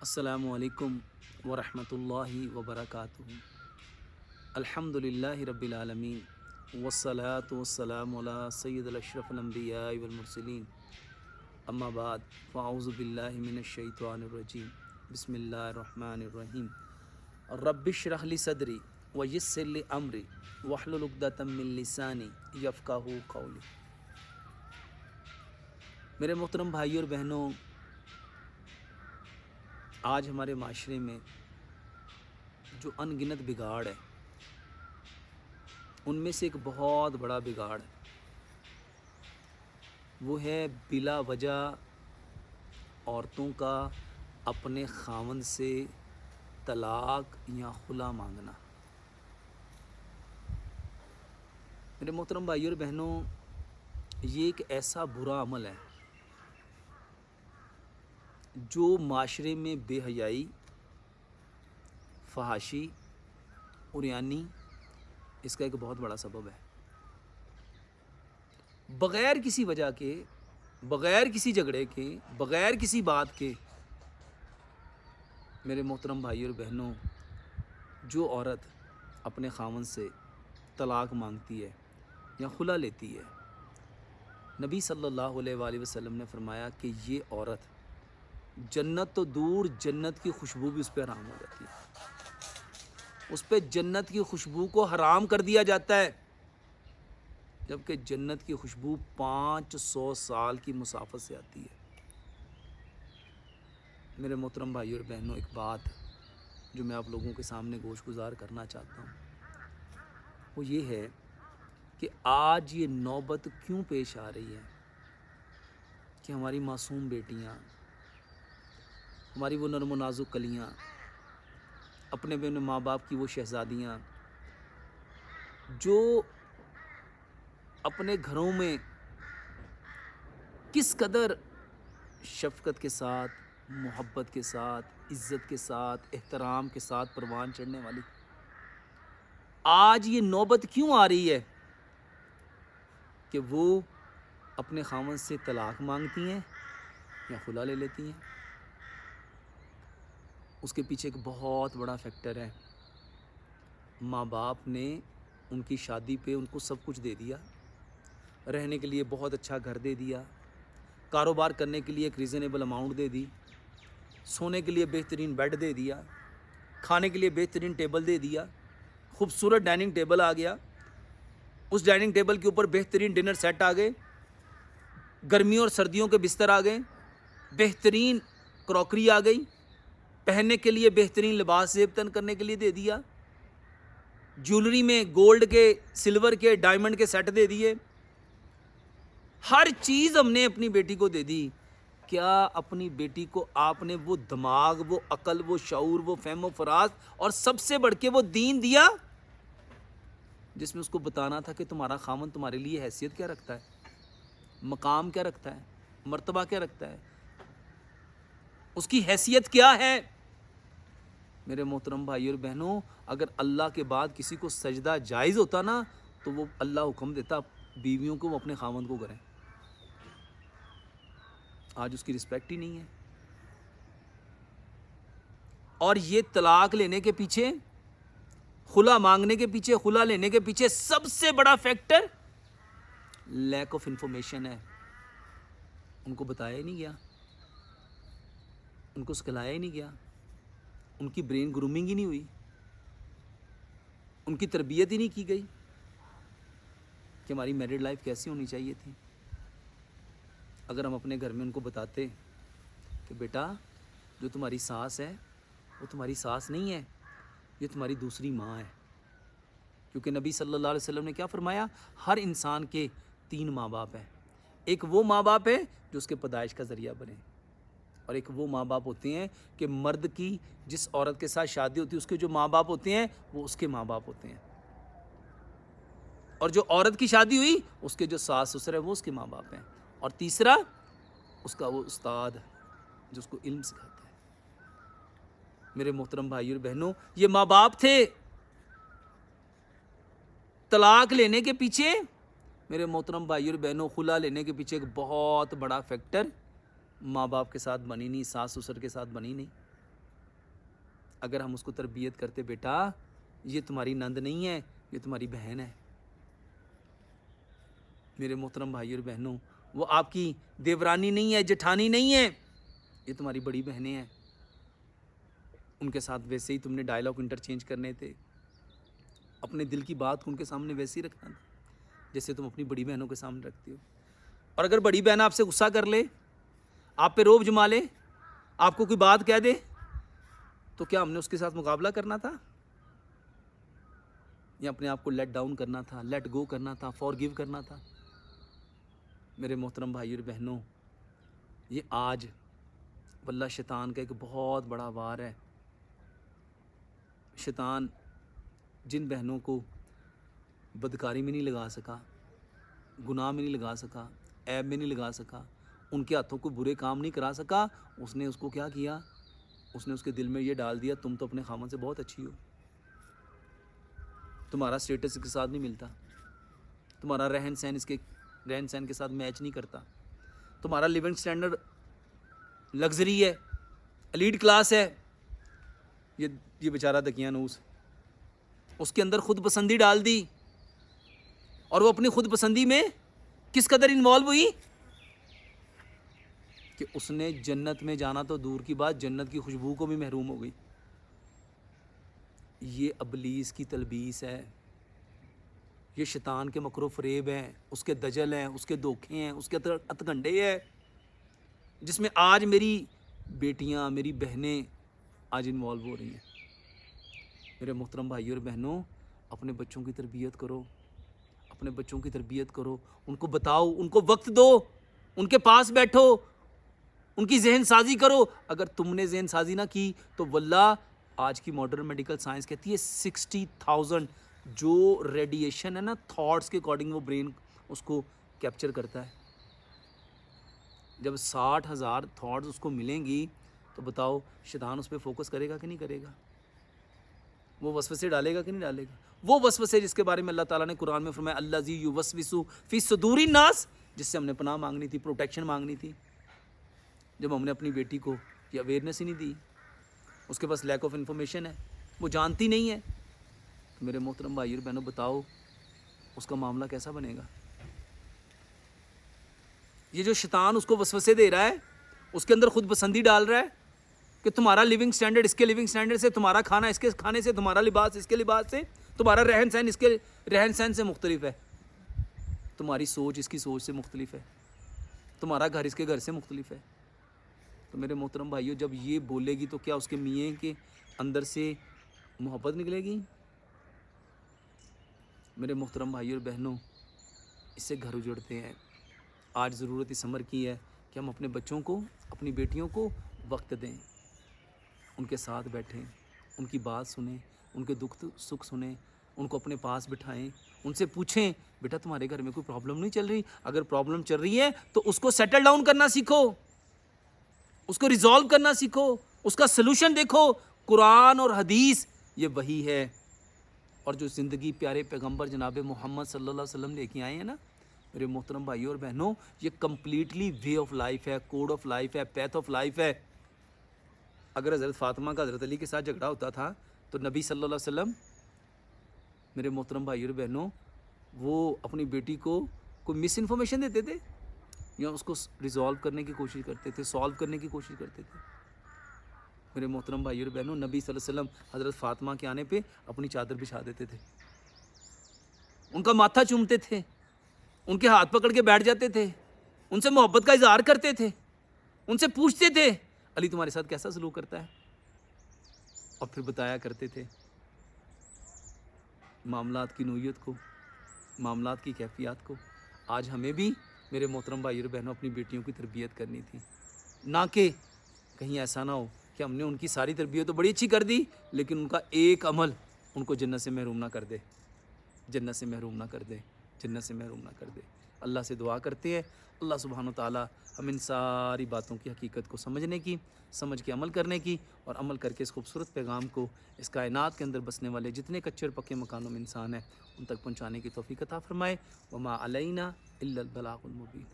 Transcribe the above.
السلام علیکم ورحمۃ اللہ وبرکاتہ۔ الحمدللہ رب العالمین والصلاة والسلام علی سید الاشرف الانبیاء والمرسلین، اما بعد فاعوذ باللہ من الشیطان الرجیم، بسم اللہ الرحمن الرحیم۔ رب اشرح لی صدری ویسر لی امری واحلل عقدۃ من لسانی یفقہوا قولی۔ میرے محترم بھائیوں اور بہنوں، آج ہمارے معاشرے میں جو ان گنت بگاڑ ہے، ان میں سے ایک بہت بڑا بگاڑ وہ ہے بلا وجہ عورتوں کا اپنے خاوند سے طلاق یا خلا مانگنا۔ میرے محترم بھائیوں اور بہنوں، یہ ایک ایسا برا عمل ہے جو معاشرے میں بے حیائی، فحاشی، عریانی اس کا ایک بہت بڑا سبب ہے۔ بغیر کسی وجہ کے، بغیر کسی جھگڑے کے، بغیر کسی بات کے، میرے محترم بھائیوں اور بہنوں، جو عورت اپنے خاوند سے طلاق مانگتی ہے یا خلا لیتی ہے، نبی صلی اللہ علیہ وآلہ وسلم نے فرمایا کہ یہ عورت جنت تو دور، جنت کی خوشبو بھی اس پہ حرام ہو جاتی ہے۔ اس پہ جنت کی خوشبو کو حرام کر دیا جاتا ہے، جبکہ جنت کی خوشبو 500 سال کی مسافت سے آتی ہے۔ میرے محترم بھائیوں اور بہنوں، ایک بات جو میں آپ لوگوں کے سامنے گوش گزار کرنا چاہتا ہوں، وہ یہ ہے کہ آج یہ نوبت کیوں پیش آ رہی ہے کہ ہماری معصوم بیٹیاں، ہماری وہ نرم و نازک کلیاں، اپنے ماں باپ کی وہ شہزادیاں جو اپنے گھروں میں کس قدر شفقت کے ساتھ، محبت کے ساتھ، عزت کے ساتھ، احترام کے ساتھ پروان چڑھنے والی، آج یہ نوبت کیوں آ رہی ہے کہ وہ اپنے خاوند سے طلاق مانگتی ہیں یا خلا لے لیتی ہیں؟ اس کے پیچھے ایک بہت بڑا فیکٹر ہے۔ ماں باپ نے ان کی شادی پہ ان کو سب کچھ دے دیا، رہنے کے لیے بہت اچھا گھر دے دیا، کاروبار کرنے کے لیے ایک ریزنیبل اماؤنٹ دے دی، سونے کے لیے بہترین بیڈ دے دیا، کھانے کے لیے بہترین ٹیبل دے دیا، خوبصورت ڈائننگ ٹیبل آ گیا، اس ڈائننگ ٹیبل کے اوپر بہترین ڈنر سیٹ آ گئے، گرمیوں اور سردیوں کے بستر آ گئے، بہترین کراکری آ گئی، پہننے کے لیے بہترین لباس زیب تن کرنے کے لیے دے دیا، جیولری میں گولڈ کے، سلور کے، ڈائمنڈ کے سیٹ دے دیے، ہر چیز ہم نے اپنی بیٹی کو دے دی۔ کیا اپنی بیٹی کو آپ نے وہ دماغ، وہ عقل، وہ شعور، وہ فہم و فراز اور سب سے بڑھ کے وہ دین دیا جس میں اس کو بتانا تھا کہ تمہارا خاوند تمہارے لیے حیثیت کیا رکھتا ہے، مقام کیا رکھتا ہے، مرتبہ کیا رکھتا ہے، اس کی حیثیت کیا ہے؟ میرے محترم بھائی اور بہنوں، اگر اللہ کے بعد کسی کو سجدہ جائز ہوتا نا تو وہ اللہ حکم دیتا بیویوں کو وہ اپنے خاوند کو کریں۔ آج اس کی رسپیکٹ ہی نہیں ہے۔ اور یہ طلاق لینے کے پیچھے، خلا مانگنے کے پیچھے، خلا لینے کے پیچھے سب سے بڑا فیکٹر لیک آف انفارمیشن ہے۔ ان کو بتایا ہی نہیں گیا، ان کو سکھلایا ہی نہیں گیا، ان کی برین گرومنگ ہی نہیں ہوئی، ان کی تربیت ہی نہیں کی گئی کہ ہماری میرڈ لائف کیسی ہونی چاہیے تھی۔ اگر ہم اپنے گھر میں ان کو بتاتے کہ بیٹا جو تمہاری ساس ہے وہ تمہاری ساس نہیں ہے، یہ تمہاری دوسری ماں ہے، کیونکہ نبی صلی اللہ علیہ وسلم نے کیا فرمایا؟ ہر انسان کے 3 ماں باپ ہیں۔ ایک وہ ماں باپ ہے جو اس کے پیدائش کا ذریعہ بنے، اور ایک وہ ماں باپ ہوتے ہیں کہ مرد کی جس عورت کے ساتھ شادی ہوتی ہے اس کے جو ماں باپ ہوتے ہیں وہ اس کے ماں باپ ہوتے ہیں، اور جو عورت کی شادی ہوئی اس کے جو ساس سسر ہے وہ اس کے ماں باپ ہیں، اور تیسرا اس کا وہ استاد جو اس کو علم سکھاتا ہے۔ میرے محترم بھائی اور بہنوں، یہ ماں باپ تھے۔ طلاق لینے کے پیچھے، میرے محترم بھائی اور بہنوں، خلا لینے کے پیچھے ایک بہت بڑا فیکٹر ماں باپ کے ساتھ بنی نہیں، ساس سسر کے ساتھ بنی نہیں۔ اگر ہم اس کو تربیت کرتے بیٹا یہ تمہاری نند نہیں ہے, یہ تمہاری بہن ہے. میرے محترم بھائی اور بہنوں, وہ آپ کی دیورانی نہیں ہے, جٹھانی نہیں ہے, یہ تمہاری بڑی بہنیں ہیں. ان کے ساتھ ویسے ہی تم نے ڈائلاگ انٹرچینج کرنے تھے, اپنے دل کی بات کو ان کے سامنے ویسے ہی رکھنا تھا جیسے تم اپنی بڑی بہنوں کے سامنے رکھتے ہو. اور اگر بڑی بہن آپ سے غصہ کر لے, آپ پہ روب جما لے, آپ کو کوئی بات کہہ دے, تو کیا ہم نے اس کے ساتھ مقابلہ کرنا تھا یا اپنے آپ کو لیٹ ڈاؤن کرنا تھا, لیٹ گو کرنا تھا, فار گیو کرنا تھا؟ میرے محترم بھائی اور بہنوں, یہ آج واللہ شیطان کا ایک بہت بڑا وار ہے. شیطان جن بہنوں کو بدکاری میں نہیں لگا سکا, گناہ میں نہیں لگا سکا, عیب میں نہیں لگا سکا, ان کے ہاتھوں کو برے کام نہیں کرا سکا, اس نے اس کو کیا کیا, اس نے اس کے دل میں یہ ڈال دیا تم تو اپنے خامن سے بہت اچھی ہو, تمہارا سٹیٹس اس کے ساتھ نہیں ملتا, تمہارا رہن سہن اس کے رہن سہن کے ساتھ میچ نہیں کرتا, تمہارا لیونگ سٹینڈرڈ لگژری ہے, ایلیٹ کلاس ہے. یہ بیچارہ دقیانوس, اس کے اندر خود پسندی ڈال دی, اور وہ اپنی خود پسندی میں کس قدر انوالو ہوئی کہ اس نے جنت میں جانا تو دور کی بات, جنت کی خوشبو کو بھی محروم ہو گئی. یہ ابلیس کی تلبیس ہے, یہ شیطان کے مکر و فریب ہیں, اس کے دجل ہیں, اس کے دھوکے ہیں, اس کے ہتھکنڈے ہیں, جس میں آج میری بیٹیاں, میری بہنیں آج انوالو ہو رہی ہیں. میرے محترم بھائی اور بہنوں, اپنے بچوں کی تربیت کرو, اپنے بچوں کی تربیت کرو, ان کو بتاؤ, ان کو وقت دو, ان کے پاس بیٹھو, ان کی ذہن سازی کرو. اگر تم نے ذہن سازی نہ کی تو واللہ آج کی ماڈرن میڈیکل سائنس کہتی ہے 60,000 جو ریڈیشن ہے نا تھاٹس کے اکارڈنگ وہ برین اس کو کیپچر کرتا ہے. جب 60,000 تھاٹس اس کو ملیں گی تو بتاؤ شیطان اس پہ فوکس کرے گا کہ نہیں کرے گا, وہ وسوسے ڈالے گا کہ نہیں ڈالے گا. وہ وسوسے جس کے بارے میں اللہ تعالیٰ نے قرآن میں فرمایا الذی یوسوس فی صدور الناس, جس سے ہم نے پناہ مانگنی تھی, پروٹیکشن مانگنی تھی, جب ہم نے اپنی بیٹی کو یہ اویئرنیس ہی نہیں دی, اس کے پاس لیک آف انفارمیشن ہے, وہ جانتی نہیں ہے, تو میرے محترم بھائی اور بہنوں بتاؤ اس کا معاملہ کیسا بنے گا. یہ جو شیطان اس کو وسوسے دے رہا ہے, اس کے اندر خود پسندی ڈال رہا ہے کہ تمہارا لیونگ سٹینڈرڈ اس کے لیونگ سٹینڈرڈ سے, تمہارا کھانا اس کے کھانے سے, تمہارا لباس اس کے لباس سے, تمہارا رہن سہن اس کے رہن سہن سے مختلف ہے, تمہاری سوچ اس کی سوچ سے مختلف ہے, تمہارا گھر اس کے گھر سے مختلف ہے. تو میرے محترم بھائیو, جب یہ بولے گی تو کیا اس کے میاں کے اندر سے محبت نکلے گی؟ میرے محترم بھائیو اور بہنوں, اس سے گھر اجڑتے ہیں. آج ضرورت اس عمر کی ہے کہ ہم اپنے بچوں کو, اپنی بیٹیوں کو وقت دیں, ان کے ساتھ بیٹھیں, ان کی بات سنیں, ان کے دکھ سکھ سنیں, ان کو اپنے پاس بٹھائیں, ان سے پوچھیں بیٹا تمہارے گھر میں کوئی پرابلم نہیں چل رہی, اگر پرابلم چل رہی ہے تو اس کو سیٹل ڈاؤن کرنا سیکھو, اس کو ریزالو کرنا سیکھو, اس کا سلوشن دیکھو. قرآن اور حدیث یہ وہی ہے, اور جو زندگی پیارے پیغمبر جناب محمد صلی اللہ علیہ وسلم لے کے آئے ہیں نا میرے محترم بھائیوں اور بہنوں, یہ کمپلیٹلی وے آف لائف ہے, کوڈ آف لائف ہے, پیتھ آف لائف ہے. اگر حضرت فاطمہ کا حضرت علی کے ساتھ جھگڑا ہوتا تھا تو نبی صلی اللہ علیہ وسلم میرے محترم بھائیوں اور بہنوں وہ اپنی بیٹی کو کوئی مس انفارمیشن دیتے تھے یا اس کو ریزالو کرنے کی کوشش کرتے تھے, سالو کرنے کی کوشش کرتے تھے؟ میرے محترم بھائیوں اور بہنوں, نبی صلی اللہ علیہ وسلم حضرت فاطمہ کے آنے پہ اپنی چادر بچھا دیتے تھے, ان کا ماتھا چومتے تھے, ان کے ہاتھ پکڑ کے بیٹھ جاتے تھے, ان سے محبت کا اظہار کرتے تھے, ان سے پوچھتے تھے علی تمہارے ساتھ کیسا سلوک کرتا ہے, اور پھر بتایا کرتے تھے. معاملات کی نوعیت کو, معاملات کی کیفیات کو آج ہمیں بھی میرے محترم بھائی اور بہنوں اپنی بیٹیوں کی تربیت کرنی تھی, نہ کہ کہیں ایسا نہ ہو کہ ہم نے ان کی ساری تربیت تو بڑی اچھی کر دی لیکن ان کا ایک عمل ان کو جنت سے محروم نہ کر دے, جنت سے محروم نہ کر دے, جنت سے محروم نہ کر دے. اللہ سے دعا کرتے ہیں اللہ سبحانہ و تعالیٰ ہم ان ساری باتوں کی حقیقت کو سمجھنے کی, سمجھ کے عمل کرنے کی, اور عمل کر کے اس خوبصورت پیغام کو اس کائنات کے اندر بسنے والے جتنے کچے اور پکے مکانوں میں انسان ہیں ان تک پہنچانے کی توفیق عطا فرمائے. وما علینا الا البلاغ المبین.